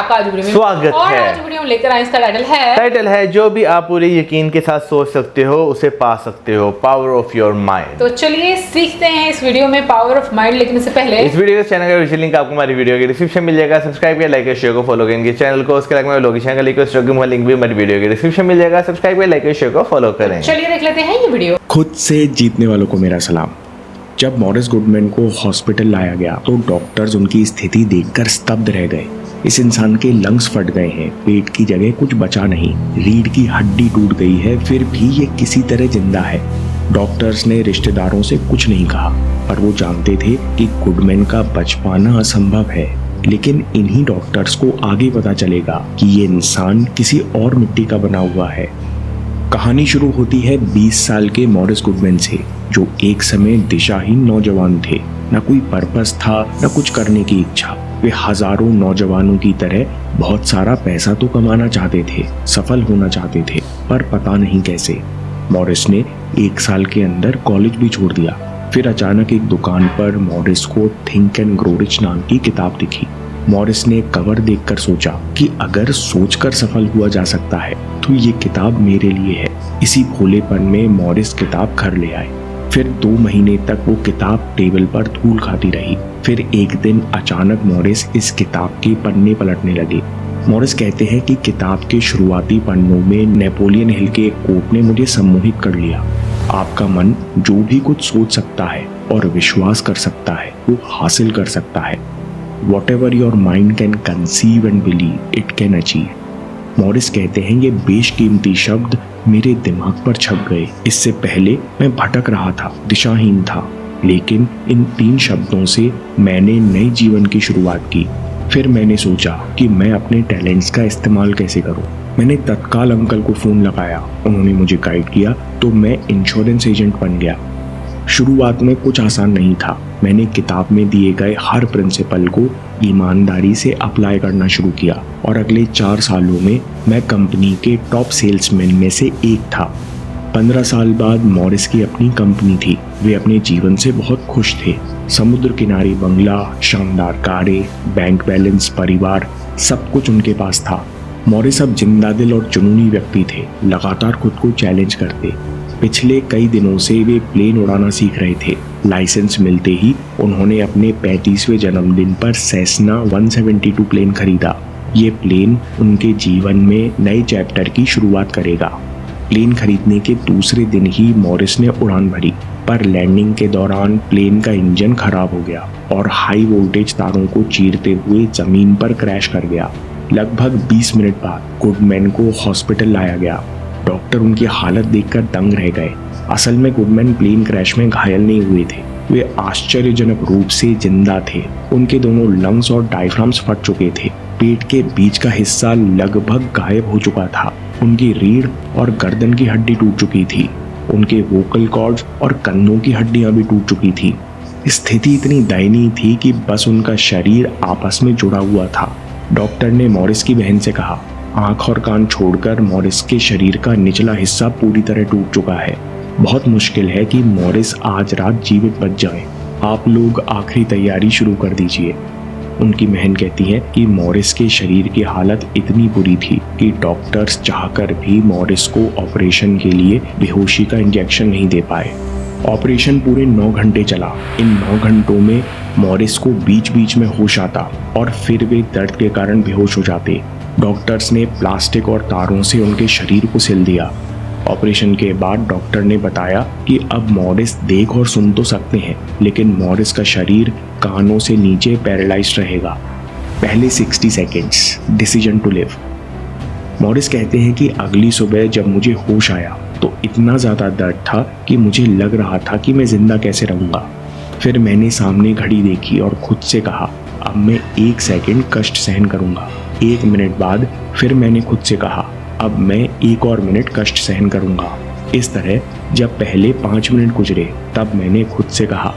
आपका आज वीडियो में स्वागत और है। आज वीडियो में लेकर आए, इसका टाइटल है जो भी आप पूरे यकीन के साथ सोच सकते हो उसे पा सकते हो, पावर ऑफ योर माइंड। तो चलिए सीखते हैं इस वीडियो में पावर ऑफ माइंड। लेकिन इससे पहले इस वीडियो के चैनल का विजुअल लिंक आपको हमारी वीडियो के डिस्क्रिप्शन मिल जाएगा। सब्सक्राइब कर, लाइक कर, शेयर को फॉलो करेंगे चैनल को। उसके अलावा लोकेशन का लिंक भी हमारी वीडियो के डिस्क्रिप्शन मिल जाएगा। सब्सक्राइब कर, लाइक कर, शेयर को फॉलो करें। चलिए देख लेते हैं ये वीडियो। खुद से जीतने वालों को मेरा सलाम। जब मॉरिस गुडमैन को हॉस्पिटल लाया गया तो डॉक्टर्स उनकी स्थिति देखकर स्तब्ध रह गए। इस इंसान के लंग्स फट गए हैं, पेट की जगह कुछ बचा नहीं, रीढ़ की हड्डी टूट गई है, फिर भी ये किसी तरह जिंदा है। डॉक्टर्स ने रिश्तेदारों से कुछ नहीं कहा, पर वो जानते थे कि गुडमैन का बच पाना असंभव है। लेकिन इन्हीं डॉक्टर्स को आगे पता चलेगा कि ये इंसान किसी और मिट्टी का बना हुआ है। कहानी शुरू होती है 20 साल के मॉरिस गुडमैन से, जो एक समय दिशाहीन नौजवान थे। न कोई पर्पस था, न कुछ करने की इच्छा। वे हजारों नौजवानों की तरह बहुत सारा पैसा तो कमाना चाहते थे, सफल होना चाहते थे, पर पता नहीं कैसे। मॉरिस ने 1 साल के अंदर कॉलेज भी छोड़ दिया। फिर अचानक एक दुकान पर मॉरिस को थिंक एंड ग्रो रिच नाम की किताब दिखी। मॉरिस ने कवर देखकर सोचा कि अगर सोचकर सफल हुआ जा सकता है तो ये किताब मेरे लिए है। इसी भोलेपन में मॉरिस किताब घर ले आए। फिर 2 महीने तक वो किताब टेबल पर धूल खाती रही। फिर एक दिन अचानक मॉरिस इस किताब के पन्ने पलटने लगे। मॉरिस कहते हैं कि किताब के शुरुआती पन्नों में नेपोलियन हिल के एक कोट ने मुझे सम्मोहित कर लिया। आपका मन जो भी कुछ सोच सकता है और विश्वास कर सकता है वो हासिल कर सकता है। Whatever your mind can conceive and believe, it can achieve. Morris कहते हैं ये बेशकीमती शब्द मेरे दिमाग पर छप गए। इससे पहले मैं भटक रहा था, दिशाहीन था, लेकिन इन 3 शब्दों से मैंने नए जीवन की शुरुआत की। फिर मैंने सोचा कि मैं अपने टैलेंट्स का इस्तेमाल कैसे करूं। मैंने तत्काल अंकल को फ़ोन लगाया, उन्होंने मुझे गाइड किया तो मैं इंश्योरेंस एजेंट बन गया। शुरुआत में कुछ आसान नहीं था। मैंने किताब में दिए गए हर प्रिंसिपल को ईमानदारी से अप्लाई करना शुरू किया और अगले 4 सालों में मैं कंपनी के टॉप सेल्समैन में से एक था। 15 साल बाद मॉरिस की अपनी कंपनी थी। वे अपने जीवन से बहुत खुश थे। समुद्र किनारे बंगला, शानदार कारें, बैंक बैलेंस, परिवार, सब कुछ उनके पास था। मॉरिस अब जिंदा दिल और जुनूनी व्यक्ति थे, लगातार खुद को चैलेंज करते। पिछले कई दिनों से वे प्लेन उड़ाना सीख रहे थे। लाइसेंस मिलते ही उन्होंने अपने 35वें जन्मदिन पर सेसना 172 प्लेन खरीदा। ये प्लेन उनके जीवन में नए चैप्टर की शुरुआत करेगा। प्लेन खरीदने के दूसरे दिन ही मॉरिस ने उड़ान भरी, पर लैंडिंग के दौरान प्लेन का इंजन खराब हो गया और हाई वोल्टेज तारों को चीरते हुए जमीन पर क्रैश कर गया। लगभग 20 मिनट बाद गुडमैन को हॉस्पिटल लाया गया। डॉक्टर उनकी हालत देखकर दंग रह गए। असल में गुडमैन प्लेन क्रैश में घायल नहीं हुए थे, वे आश्चर्यजनक रूप से जिंदा थे। उनके दोनों लंग्स और डायफ्राम्स फट चुके थे। पेट के बीच का हिस्सा लगभग गायब हो चुका था। उनकी रीढ़ और गर्दन की हड्डी टूट चुकी थी। उनके वोकल कॉर्ड्स और कंधों की हड्डियां भी टूट चुकी थी। स्थिति इतनी दयनीय थी कि बस उनका शरीर आपस में जुड़ा हुआ था। डॉक्टर ने मॉरिस की बहन से कहा, आंख और कान छोड़कर मॉरिस के शरीर का निचला हिस्सा पूरी तरह टूट चुका है। बहुत मुश्किल है कि मॉरिस आज रात जीवित बच जाए। आप लोग आखिरी तैयारी शुरू कर दीजिए। उनकी बहन कहती है कि मॉरिस के शरीर की हालत इतनी बुरी थी कि डॉक्टर्स चाहकर भी मॉरिस को ऑपरेशन के लिए बेहोशी का इंजेक्शन नहीं दे पाए। ऑपरेशन पूरे 9 घंटे चला। इन 9 घंटों में मॉरिस को बीच बीच में होश आता और फिर वे दर्द के कारण बेहोश हो जाते। डॉक्टर्स ने प्लास्टिक और तारों से उनके शरीर को सिल दिया। ऑपरेशन के बाद डॉक्टर ने बताया कि अब मॉरिस देख और सुन तो सकते हैं, लेकिन मॉरिस का शरीर कानों से नीचे पैरालाइज्ड रहेगा। पहले 60 seconds, decision to live. Morris कहते हैं कि अगली सुबह जब मुझे होश आया तो इतना ज़्यादा दर्द था कि मुझे लग रहा था कि मैं जिंदा कैसे रहूँगा। फिर मैंने सामने घड़ी देखी और खुद से कहा, अब मैं 1 सेकेंड कष्ट सहन करूँगा। 1 मिनट बाद फिर मैंने खुद से कहा, अब मैं 1 और मिनट कष्ट सहन करूँगा। इस तरह जब पहले 5 मिनट गुजरे तब मैंने खुद से कहा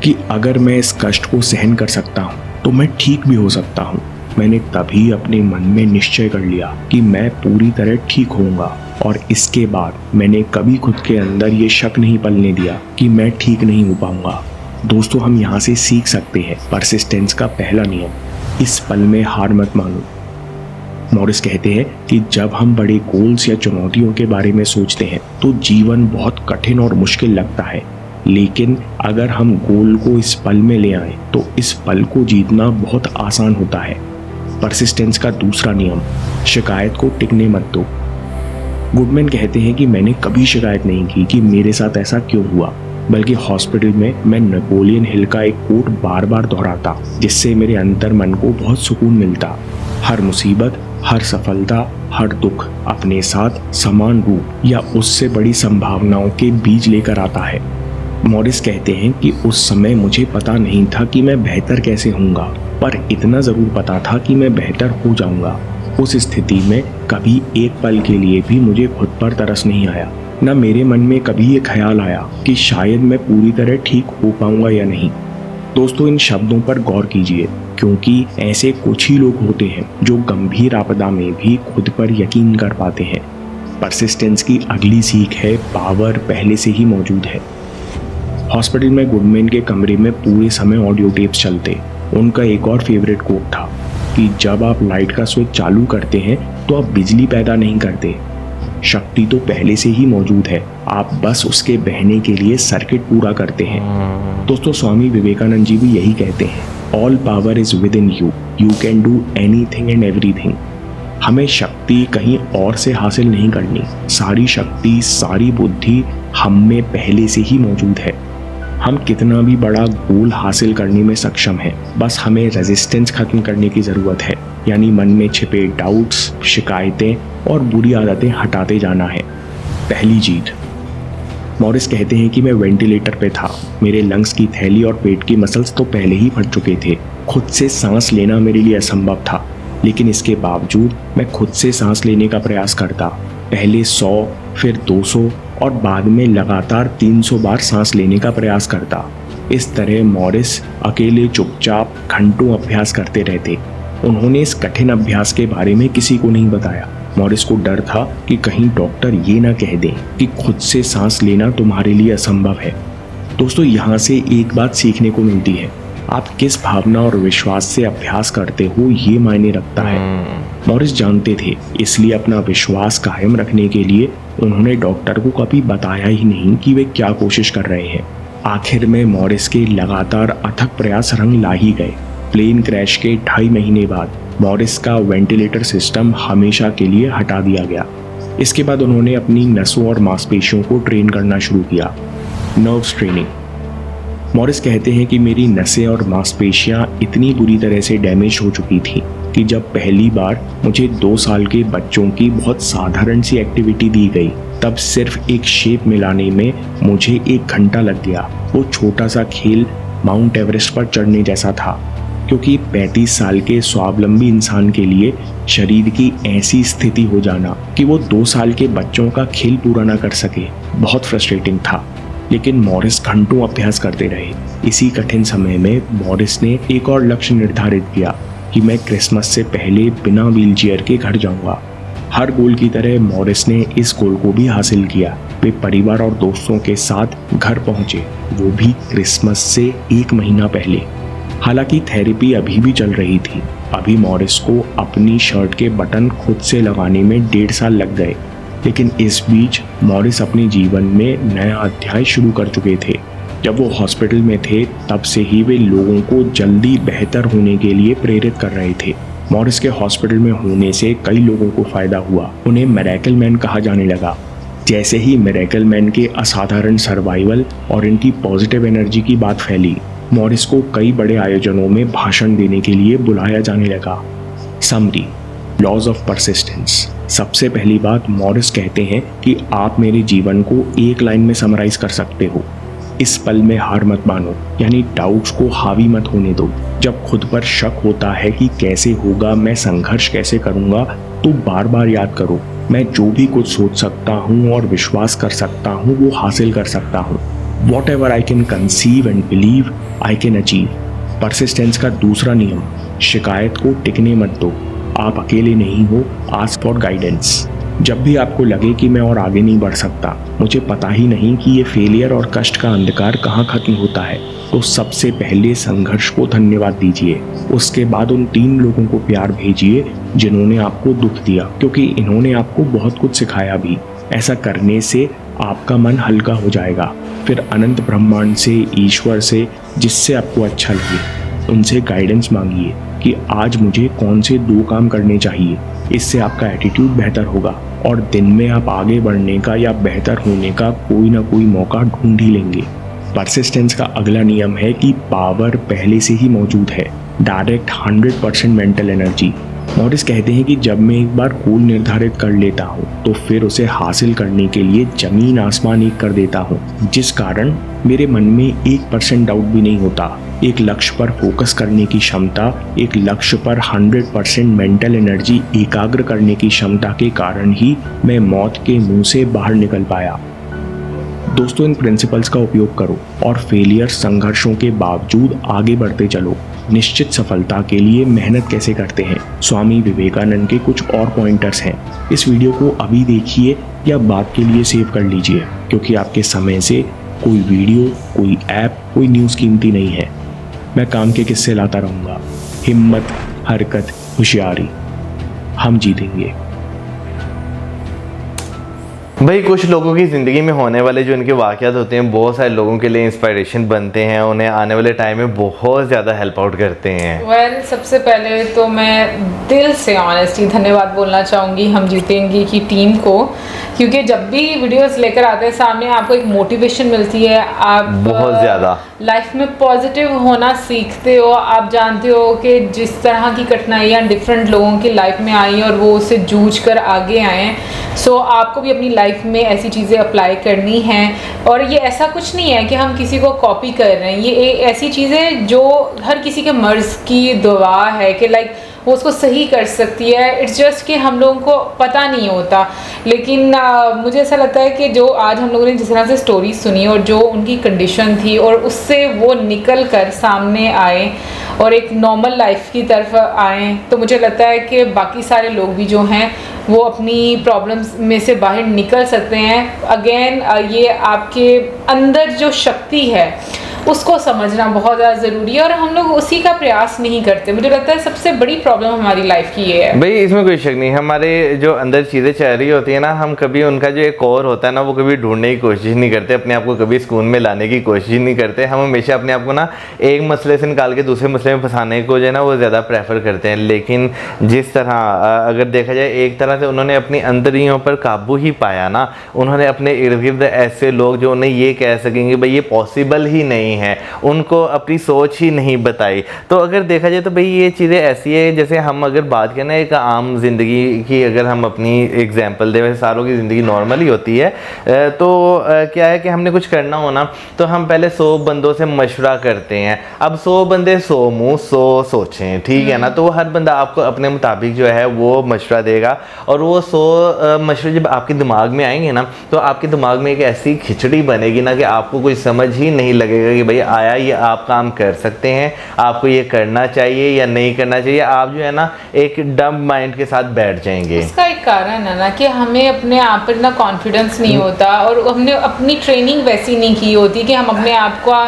कि अगर मैं इस कष्ट को सहन कर सकता हूँ तो मैं ठीक भी हो सकता हूँ। मैंने तभी अपने मन में निश्चय कर लिया कि मैं पूरी तरह ठीक होऊंगा, और इसके बाद मैंने कभी खुद के अंदर ये शक नहीं पलने दिया कि मैं ठीक नहीं हो पाऊंगा। दोस्तों, हम यहाँ से सीख सकते हैं परसिस्टेंस का पहला नियम, इस पल में हार मत मानो। मॉरिस कहते हैं कि जब हम बड़े गोल्स या चुनौतियों के बारे में सोचते हैं तो जीवन बहुत कठिन और मुश्किल लगता है, लेकिन अगर हम गोल को इस पल में ले आए तो इस पल को जीतना बहुत आसान होता है। परसिस्टेंस का दूसरा नियम, शिकायत को टिकने मत दो। गुडमैन कहते हैं कि मैंने कभी शिकायत नहीं की कि मेरे साथ ऐसा क्यों हुआ, बल्कि हॉस्पिटल में मैं नेपोलियन हिल का एक कोट बार बार दोहराता, जिससे मेरे अंतर मन को बहुत सुकून मिलता। हर मुसीबत, हर सफलता, हर दुख अपने साथ समान रूप या उससे बड़ी संभावनाओं के बीज लेकर आता है। मॉरिस कहते हैं कि उस समय मुझे पता नहीं था कि मैं बेहतर कैसे होऊंगा, पर इतना जरूर पता था कि मैं बेहतर हो जाऊंगा। उस स्थिति में कभी एक पल के लिए भी मुझे खुद पर तरस नहीं आया, न मेरे मन में कभी ये ख्याल आया कि शायद मैं पूरी तरह ठीक हो पाऊंगा या नहीं। दोस्तों, इन शब्दों पर गौर कीजिए, क्योंकि ऐसे कुछ ही लोग होते हैं जो गंभीर आपदा में भी खुद पर यकीन कर पाते हैं। परसिस्टेंस की अगली सीख है, पावर पहले से ही मौजूद है। हॉस्पिटल में गुडमैन के कमरे में पूरे समय ऑडियो टेप्स चलते। उनका एक और फेवरेट कोट था कि जब आप लाइट का स्विच चालू करते हैं तो आप बिजली पैदा नहीं करते, शक्ति तो पहले से ही मौजूद है, आप बस उसके बहने के लिए सर्किट पूरा करते हैं। दोस्तों, स्वामी विवेकानंद जी भी यही कहते हैं, all power is with in you, you can do anything and everything. हमें शक्ति कहीं और से हासिल नहीं करनी, सारी शक्ति, सारी बुद्धि हम में पहले से ही मौजूद है। हम कितना भी बड़ा गोल हासिल करने में सक्षम हैं, बस हमें रेजिस्टेंस खत्म करने की ज़रूरत है, यानी मन में छिपे डाउट्स, शिकायतें और बुरी आदतें हटाते जाना है। पहली जीत। मॉरिस कहते हैं कि मैं वेंटिलेटर पे था, मेरे लंग्स की थैली और पेट की मसल्स तो पहले ही फट चुके थे, खुद से सांस लेना मेरे लिए असंभव था, लेकिन इसके बावजूद मैं खुद से सांस लेने का प्रयास करता। पहले 100, फिर 200 और बाद में लगातार 300 बार सांस लेने का प्रयास करता। इस तरह मॉरिस अकेले चुपचाप घंटों अभ्यास करते रहते। उन्होंने इस कठिन अभ्यास के बारे में किसी को नहीं बताया। मॉरिस को डर था कि कहीं डॉक्टर ये ना कह दें कि खुद से सांस लेना तुम्हारे लिए असंभव है। दोस्तों, यहाँ से एक बात सीखने को मिलती है, आप किस भावना और विश्वास से अभ्यास करते हो ये मायने रखता है। मॉरिस जानते थे, इसलिए अपना विश्वास कायम रखने के लिए उन्होंने डॉक्टर को कभी बताया ही नहीं कि वे क्या कोशिश कर रहे हैं। आखिर में मॉरिस के लगातार अथक प्रयास रंग ला ही गए। प्लेन क्रैश के 2.5 महीने बाद मॉरिस का वेंटिलेटर सिस्टम हमेशा के लिए हटा दिया गया। इसके बाद उन्होंने अपनी नसों और मांसपेशियों को ट्रेन करना शुरू किया। Nerves training. मॉरिस कहते हैं कि मेरी नसें और मांसपेशियां इतनी बुरी तरह से डैमेज हो चुकी थी कि जब पहली बार मुझे 2 साल के बच्चों की बहुत साधारण सी एक्टिविटी दी गई, तब सिर्फ एक शेप मिलाने में मुझे 1 घंटा लग गया। वो छोटा सा खेल माउंट एवरेस्ट पर चढ़ने जैसा था, क्योंकि 35 साल के स्वावलंबी इंसान के लिए शरीर की ऐसी स्थिति हो जाना कि वो 2 साल के बच्चों का खेल पूरा ना कर सके, बहुत फ्रस्ट्रेटिंग था। लेकिन मॉरिस घंटों अभ्यास करते रहे। इसी कठिन समय में मॉरिस ने एक और लक्ष्य निर्धारित किया कि मैं क्रिसमस से पहले बिना व्हीलचेयर के घर जाऊंगा। हर गोल की तरह मॉरिस ने इस गोल को भी हासिल किया। वे परिवार और दोस्तों के साथ घर पहुंचे, वो भी क्रिसमस से 1 महीना पहले। हालांकि थेरेपी अभी भी चल रही थी। अभी मॉरिस को अपनी शर्ट के बटन खुद से लगाने में 1.5 साल लग गए, लेकिन इस बीच मॉरिस अपने जीवन में नया अध्याय शुरू कर चुके थे। जब वो हॉस्पिटल में थे, तब से ही वे लोगों को जल्दी बेहतर होने के लिए प्रेरित कर रहे थे। मॉरिस के हॉस्पिटल में होने से कई लोगों को फायदा हुआ। उन्हें मिरेकल मैन कहा जाने लगा। जैसे ही मिरेकल मैन के असाधारण सर्वाइवल और इनकी पॉजिटिव एनर्जी की बात फैली, मॉरिस को कई बड़े आयोजनों में भाषण देने के लिए बुलाया जाने लगा। Summary, laws of persistence. सबसे पहली बात, मॉरिस कहते हैं कि आप मेरे जीवन को एक लाइन में समराइज कर सकते हो। इस पल में हार मत मानो, यानी डाउट्स को हावी मत होने दो। जब खुद पर शक होता है कि कैसे होगा, मैं संघर्ष कैसे करूंगा, तो बार बार याद करो, मैं जो भी कुछ सोच सकता हूँ और विश्वास कर सकता हूँ वो हासिल कर सकता हूँ। Whatever I can conceive and believe, I can achieve। Persistence का दूसरा नियम, शिकायत को टिकने मत दो। आप अकेले नहीं हो, आस्क फॉर गाइडेंस। जब भी आपको लगे कि मैं और आगे नहीं बढ़ सकता, मुझे पता ही नहीं कि ये फेलियर और कष्ट का अंधकार कहाँ खत्म होता है, तो सबसे पहले संघर्ष को धन्यवाद दीजिए। उसके बाद उन 3 लोगों को प्यार भेजिए जिन्होंने आपको दुख दिया, क्योंकि इन्होंने आपको बहुत कुछ सिखाया भी। ऐसा करने से आपका मन हल्का हो जाएगा। फिर अनंत ब्रह्मांड से, ईश्वर से, जिससे आपको अच्छा लगे, उनसे गाइडेंस मांगिए कि आज मुझे कौन से 2 काम करने चाहिए। इससे आपका एटीट्यूड बेहतर होगा और दिन में आप आगे बढ़ने का या बेहतर होने का कोई ना कोई मौका ढूंढ ही लेंगे। परसिस्टेंस का अगला नियम है कि पावर पहले से ही मौजूद है। Direct 100% mental energy. मॉरिस कहते हैं कि जब मैं एक बार गोल निर्धारित कर लेता हूँ तो फिर उसे हासिल करने के लिए जमीन आसमान एक कर देता हूँ, जिस कारण मेरे मन में 1% डाउट भी नहीं होता। एक लक्ष्य पर फोकस करने की क्षमता, एक लक्ष्य पर 100% मेंटल एनर्जी एकाग्र करने की क्षमता के कारण ही मैं मौत के मुंह से बाहर निकल पाया। दोस्तों, इन प्रिंसिपल्स का उपयोग करो और फेलियर संघर्षों के बावजूद आगे बढ़ते चलो। निश्चित सफलता के लिए मेहनत कैसे करते हैं, स्वामी विवेकानंद के कुछ और पॉइंटर्स हैं। इस वीडियो को अभी देखिए या बाद के लिए सेव कर लीजिए, क्योंकि आपके समय से कोई वीडियो, कोई ऐप, कोई न्यूज़ कीमती नहीं है। मैं काम के किस्से लाता रहूँगा। हिम्मत, हरकत, होशियारी, हम जीतेंगे। भाई कुछ लोगों की ज़िंदगी में होने वाले जो इनके वाक़यात होते हैं बहुत सारे लोगों के लिए इंस्पायरेशन बनते हैं, उन्हें आने वाले टाइम में बहुत ज़्यादा हेल्प आउट करते हैं। सबसे पहले तो मैं दिल से ऑनेस्टली धन्यवाद बोलना चाहूँगी हम जीतेंगे की टीम को, क्योंकि जब भी वीडियोस लेकर आते हैं सामने आपको एक मोटिवेशन मिलती है। आप बहुत ज़्यादा लाइफ में पॉजिटिव होना सीखते हो। आप जानते हो कि जिस तरह की कठिनाइयाँ डिफरेंट लोगों की लाइफ में आई और वो उससे जूझ कर आगे आए, सो आपको भी अपनी लाइफ में ऐसी चीज़ें अप्लाई करनी हैं। और ये ऐसा कुछ नहीं है कि हम किसी को कॉपी कर रहे हैं, ये ऐसी चीज़ें जो हर किसी के मर्ज़ की दुआ है कि लाइक वो उसको सही कर सकती है। इट्स जस्ट कि हम लोगों को पता नहीं होता। लेकिन मुझे ऐसा लगता है कि जो आज हम लोगों ने जिस तरह से स्टोरी सुनी और जो उनकी कंडीशन थी और उससे वो निकल कर सामने आए और एक नॉर्मल लाइफ की तरफ आए, तो मुझे लगता है कि बाकी सारे लोग भी जो हैं वो अपनी प्रॉब्लम्स में से बाहर निकल सकते हैं। अगेन ये आपके अंदर जो शक्ति है उसको समझना बहुत ज़्यादा ज़रूरी है और हम लोग उसी का प्रयास नहीं करते। मुझे लगता है सबसे बड़ी प्रॉब्लम हमारी लाइफ की ये है। भाई इसमें कोई शक नहीं, हमारे जो अंदर चीज़ें चल रही होती है ना, हम कभी उनका जो एक कोर होता है ना वो कभी ढूंढने की कोशिश नहीं करते, अपने आप को कभी सुकून में लाने की कोशिश नहीं करते। हम हमेशा अपने आप को ना एक मसले से निकाल के दूसरे मसले में फंसाने को जो है ना वो ज़्यादा प्रेफर करते हैं। लेकिन जिस तरह अगर देखा जाए एक तरह से उन्होंने अपनी अंदरियों पर काबू ही पाया ना, उन्होंने अपने इर्द गिर्द ऐसे लोग जो उन्हें ये कह सकेंगे भाई ये पॉसिबल ही नहीं है, उनको अपनी सोच ही नहीं बताई। तो अगर देखा जाए तो भाई ये चीज़ें ऐसी है, जैसे हम अगर बात करें एक आम ज़िंदगी की, अगर हम अपनी एग्जांपल दें, वैसे सारों की ज़िंदगी नॉर्मल ही होती है। तो क्या है कि हमने कुछ करना हो ना तो हम पहले 100 बंदों से मशवरा करते हैं। अब 100 बंदे 100 मुँह 100 सोचें, ठीक है ना। तो हर बंदा आपको अपने मुताबिक जो है वो मशवरा देगा और वो 100 मशवरे जब आपके दिमाग में आएंगे ना तो आपके दिमाग में एक ऐसी खिचड़ी बनेगी ना कि आपको कोई समझ ही नहीं लगेगा कि भाई आया ये आप काम कर सकते हैं, आपको ये करना चाहिए या नहीं करना चाहिए। आप जो है ना एक डम माइंड के साथ बैठ जाएंगे। इसका एक कारण है ना कि हमें अपने आप पर इतना कॉन्फिडेंस नहीं होता और हमने अपनी ट्रेनिंग वैसी नहीं की होती कि हम अपने आप को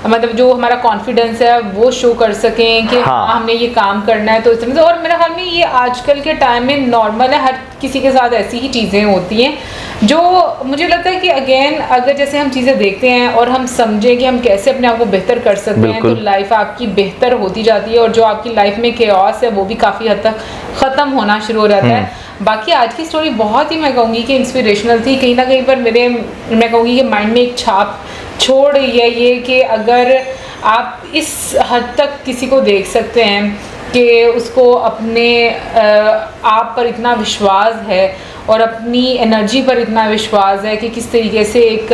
मतलब जो हमारा कॉन्फिडेंस है वो शो कर सकें कि हाँ हमने ये काम करना है। तो इस तरह से, और मेरे ख्याल में ये आजकल के टाइम में नॉर्मल है, हर किसी के साथ ऐसी ही चीज़ें होती हैं। जो मुझे लगता है कि अगेन अगर जैसे हम चीज़ें देखते हैं और हम समझें कि हम कैसे अपने आप को बेहतर कर सकते हैं तो लाइफ आपकी बेहतर होती जाती है और जो आपकी लाइफ में केओस है वो भी काफ़ी हद तक ख़त्म होना शुरू हो जाता है। बाकी आज की स्टोरी बहुत ही मैं कहूँगी कि इंस्पिरेशनल थी, कहीं ना कहीं पर मैं कहूँगी कि माइंड में एक छाप छोड़ रही है ये कि अगर आप इस हद तक किसी को देख सकते हैं कि उसको अपने आप पर इतना विश्वास है और अपनी एनर्जी पर इतना विश्वास है कि किस तरीके से एक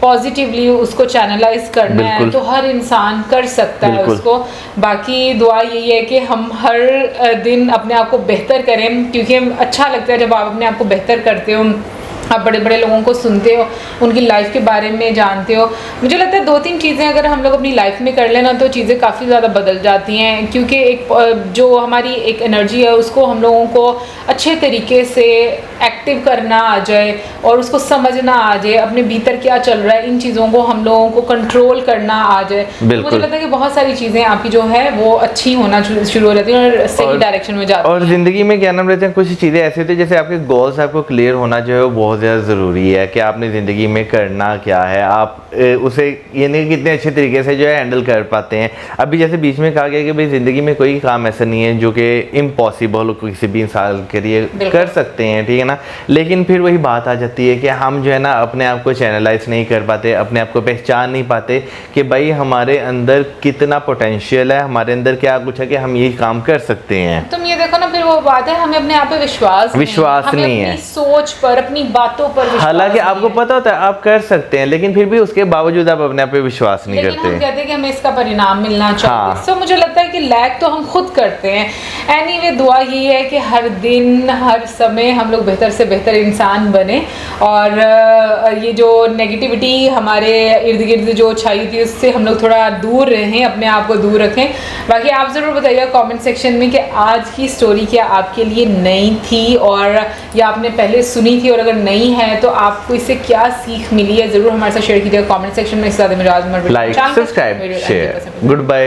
पॉजिटिवली उसको चैनलाइज करना है, तो हर इंसान कर सकता है उसको। बाकी दुआ यही है कि हम हर दिन अपने आप को बेहतर करें, क्योंकि अच्छा लगता है जब आप अपने आप को बेहतर करते हो आप बड़े बड़े लोगों को सुनते हो, उनकी लाइफ के बारे में जानते हो। मुझे लगता है 2-3 चीज़ें अगर हम लोग अपनी लाइफ में कर लेना तो चीज़ें काफ़ी ज़्यादा बदल जाती हैं, क्योंकि एक जो हमारी एक एनर्जी है उसको हम लोगों को अच्छे तरीके से एक्टिव करना आ जाए और उसको समझना आ जाए, अपने भीतर क्या चल रहा है इन चीज़ों को हम लोगों को कंट्रोल करना आ जाए। तो मुझे लगता है कि बहुत सारी चीज़ें आपकी जो है वो अच्छी होना शुरू हो जाती हैं और सही डायरेक्शन में जाती हैं। और ज़िंदगी में क्या नाम रहते हैं, कुछ चीज़ें ऐसी होती है जैसे आपके गोल्स आपको क्लियर होना जो है वो बहुत ज़्यादा ज़रूरी है कि आपने ज़िंदगी में करना क्या है, आप उसे ये नहीं कितने अच्छे तरीके से जो है हैंडल कर पाते हैं। अभी जैसे बीच में कहा गया कि भाई ज़िंदगी में कोई काम ऐसा नहीं है जो कि इम्पॉसिबल हो किसी भी इंसान के लिए कर सकते हैं, ठीक है ना। लेकिन फिर वही बात आ जाती है कि हम जो है ना अपने आप को चैनलाइज नहीं कर पाते, अपने आप को पहचान नहीं पाते कि भाई हमारे अंदर कितना पोटेंशियल है, हमारे अंदर क्या कुछ है कि हम ये काम कर सकते हैं। तुम ये देखो ना, फिर वो बात है हमें अपने आप पे विश्वास नहीं है, अपनी सोच पर, अपनी बातों पर विश्वास। हालांकि आपको पता होता है आप कर सकते हैं, लेकिन फिर भी उसके बावजूद आप अपने आप पे विश्वास नहीं करते। हम कहते हैं कि हमें इसका परिणाम मिलना चाहिए। तो मुझे लगता है कि लैक तो हम खुद करते हैं। एनीवे, दुआ यही है कि हर दिन हर समय हम लोग बेहतर से बेहतर इंसान बने और ये जो नेगेटिविटी हमारे इर्द गिर्द जो छाई थी उससे हम लोग थोड़ा दूर रहें, अपने आप को दूर रखें। बाकी आप ज़रूर बताइएगा कमेंट सेक्शन में कि आज की स्टोरी क्या आपके लिए नई थी और या आपने पहले सुनी थी, और अगर नहीं है तो आपको इससे क्या सीख मिली है ज़रूर हमारे साथ शेयर कीजिएगा कमेंट सेक्शन में। इसके साथ like, subscribe, share. Good bye.